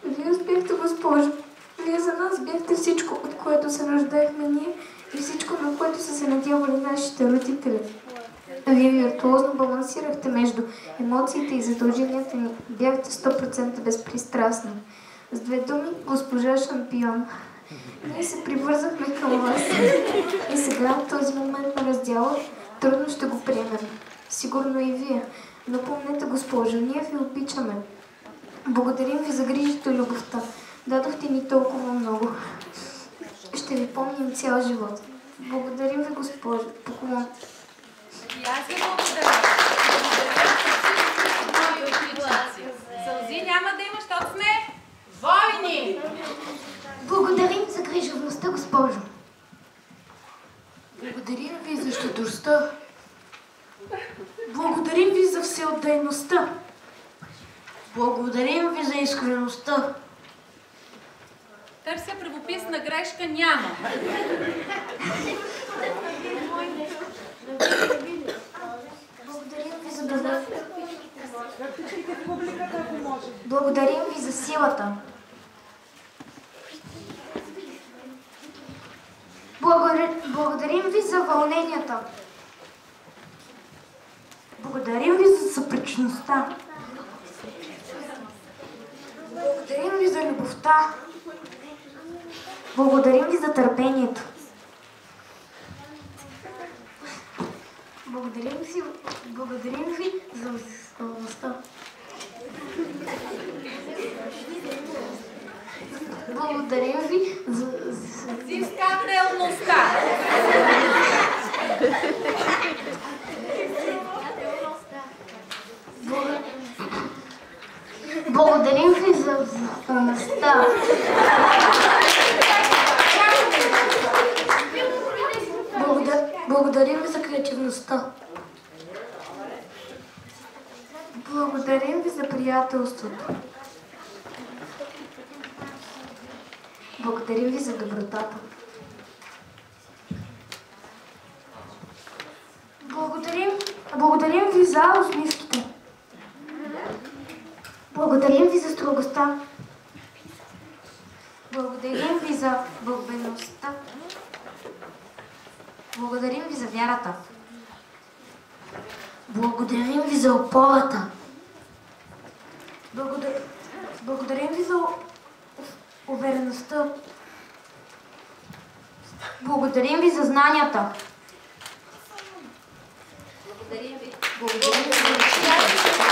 Вие успяхте, госпожо. Вие за нас бяхте всичко, от което се нуждаехме ние и всичко, на което са се надявали нашите родители. Вие виртуозно балансирахте между емоциите и задълженията ни. Бяхте 100% безпристрастни. С две думи, госпожа шампион. Ние се привързахме към вас. И сега, в този момент на раздяла, трудно ще го приемем. Сигурно и вие. Но помнете, госпожо, ние ви обичаме. Благодарим ви за грижите и любовта. Дадохте ни толкова много. Ще ви помним цял живот. Благодарим ви, госпожо. Поклон. И аз ви благодаря. Сълзи няма да има, защото сме войни. Благодарим за грижовността, госпожо. Благодарим ви за щедростта. Благодарим ви за всеотдайността. Благодарим ви за искреността. Търся правописна грешка няма. Благодарим ви за добра. Благодарим ви за силата. Благодарим ви за вълненията. Благодарим ви за съпричността. Благодарим ви за любовта. Благодарим ви за търпението. Благодарим ви за взискателността. Благодарим ви за Взискателността. Благодарим ви за взискателността. Благодарим ви за креативността. Благодарим ви за приятелството. Благодарим ви за добротата. Благодарим ви за усмивките. Благодарим ви за строгостта. Благодарим ви за вълбеността. Благодарим ви за вярата. Благодарим ви за опората. Благодарим ви за увереността. Благодарим ви за знанията. Благодарим ви за